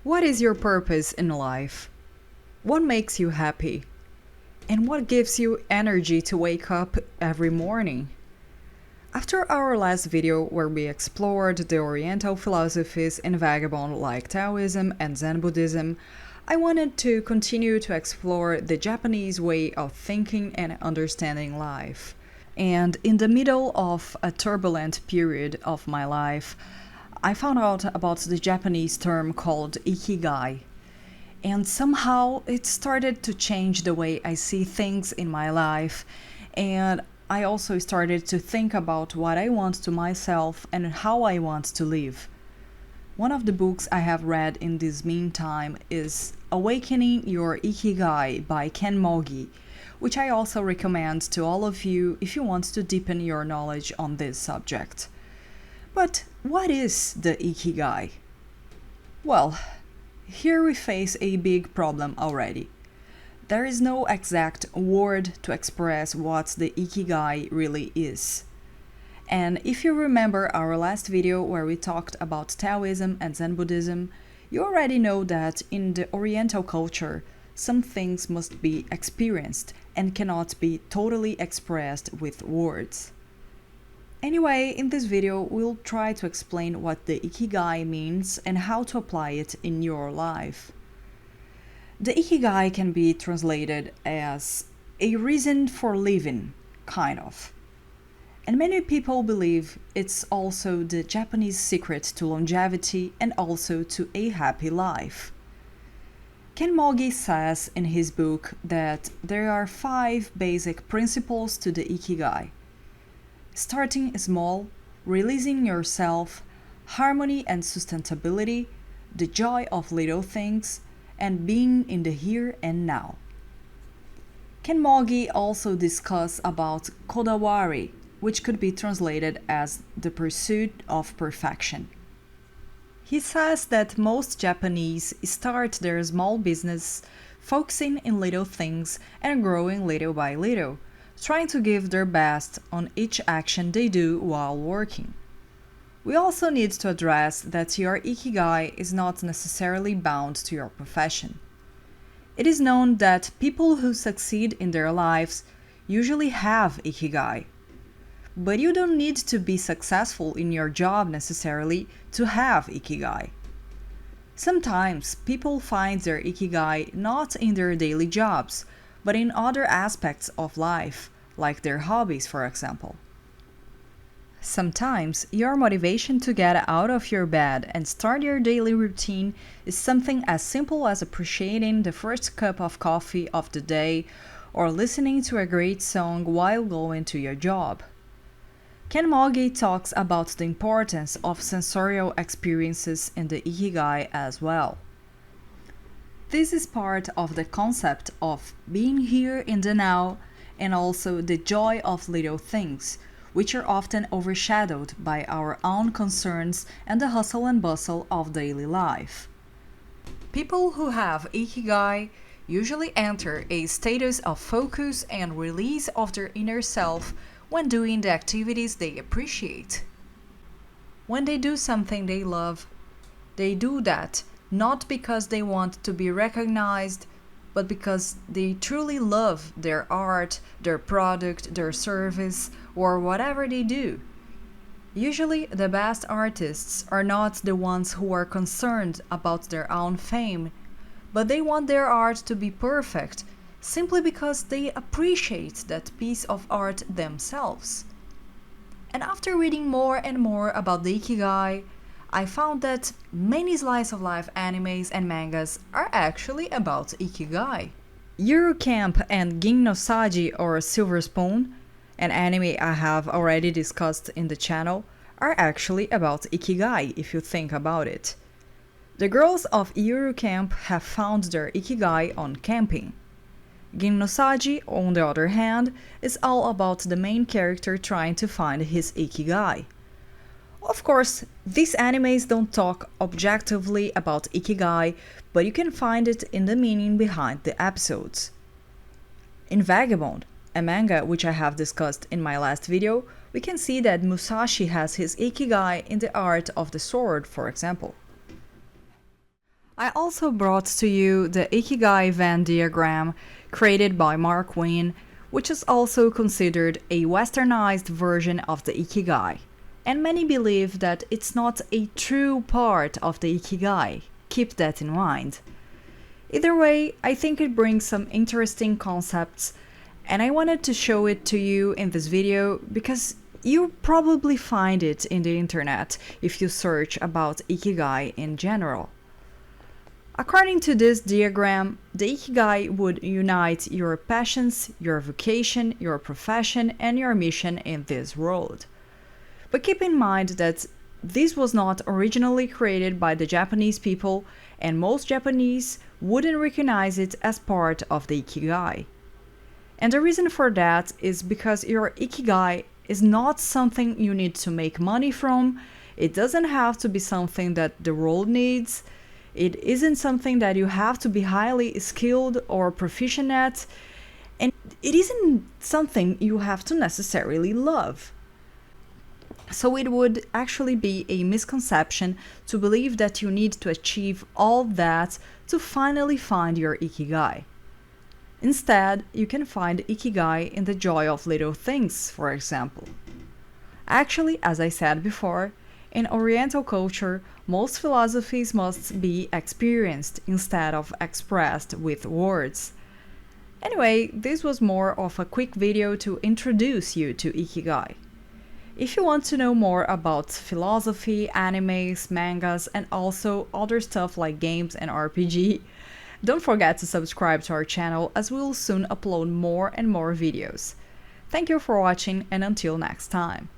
What is your purpose in life? What makes you happy? And what gives you energy to wake up every morning? After our last video where we explored the Oriental philosophies in Vagabond like Taoism and Zen Buddhism, I wanted to continue to explore the Japanese way of thinking and understanding life. And in the middle of a turbulent period of my life, I found out about the Japanese term called Ikigai. And somehow it started to change the way I see things in my life. And I also started to think about what I want to myself and how I want to live. One of the books I have read in this meantime is Awakening Your Ikigai by Ken Mogi, which I also recommend to all of you if you want to deepen your knowledge on this subject. But what is the Ikigai? Well, here we face a big problem already. There is no exact word to express what the Ikigai really is. And if you remember our last video where we talked about Taoism and Zen Buddhism, you already know that in the Oriental culture, some things must be experienced and cannot be totally expressed with words. Anyway, in this video, we'll try to explain what the Ikigai means and how to apply it in your life. The Ikigai can be translated as a reason for living, kind of. And many people believe it's also the Japanese secret to longevity and also to a happy life. Ken Mogi says in his book that there are 5 basic principles to the Ikigai. Starting small, releasing yourself, harmony and sustainability, the joy of little things, and being in the here and now. Ken Mogi also discusses about kodawari, which could be translated as the pursuit of perfection. He says that most Japanese start their small business focusing in little things and growing little by little, trying to give their best on each action they do while working. We also need to address that your Ikigai is not necessarily bound to your profession. It is known that people who succeed in their lives usually have Ikigai. But you don't need to be successful in your job necessarily to have Ikigai. Sometimes people find their Ikigai not in their daily jobs, but in other aspects of life, like their hobbies, for example. Sometimes your motivation to get out of your bed and start your daily routine is something as simple as appreciating the first cup of coffee of the day or listening to a great song while going to your job. Ken Mogi talks about the importance of sensorial experiences in the Ikigai as well. This is part of the concept of being here in the now and also the joy of little things, which are often overshadowed by our own concerns and the hustle and bustle of daily life. People who have Ikigai usually enter a status of focus and release of their inner self when doing the activities they appreciate. When they do something they love, they do that not because they want to be recognized, but because they truly love their art, their product, their service, or whatever they do. Usually, the best artists are not the ones who are concerned about their own fame, but they want their art to be perfect simply because they appreciate that piece of art themselves. And after reading more and more about the Ikigai, I found that many slice of life animes and mangas are actually about Ikigai. Eurocamp and Gin no Saji or Silver Spoon, an anime I have already discussed in the channel, are actually about Ikigai if you think about it. The girls of Eurocamp have found their Ikigai on camping. Gin no Saji, on the other hand, is all about the main character trying to find his Ikigai. Of course, these animes don't talk objectively about Ikigai, but you can find it in the meaning behind the episodes. In Vagabond, a manga which I have discussed in my last video, we can see that Musashi has his Ikigai in the art of the sword, for example. I also brought to you the Ikigai Venn Diagram created by Mark Wynn, which is also considered a westernized version of the Ikigai. And many believe that it's not a true part of the Ikigai. Keep that in mind. Either way, I think it brings some interesting concepts, and I wanted to show it to you in this video because you'll probably find it in the internet if you search about Ikigai in general. According to this diagram, the Ikigai would unite your passions, your vocation, your profession, and your mission in this world. But keep in mind that this was not originally created by the Japanese people, and most Japanese wouldn't recognize it as part of the Ikigai. And the reason for that is because your Ikigai is not something you need to make money from, it doesn't have to be something that the world needs, it isn't something that you have to be highly skilled or proficient at, and it isn't something you have to necessarily love. So it would actually be a misconception to believe that you need to achieve all that to finally find your Ikigai. Instead, you can find Ikigai in the joy of little things, for example. Actually, as I said before, in Oriental culture, most philosophies must be experienced instead of expressed with words. Anyway, this was more of a quick video to introduce you to Ikigai. If you want to know more about philosophy, animes, mangas, and also other stuff like games and RPG, don't forget to subscribe to our channel as we will soon upload more and more videos. Thank you for watching, and until next time.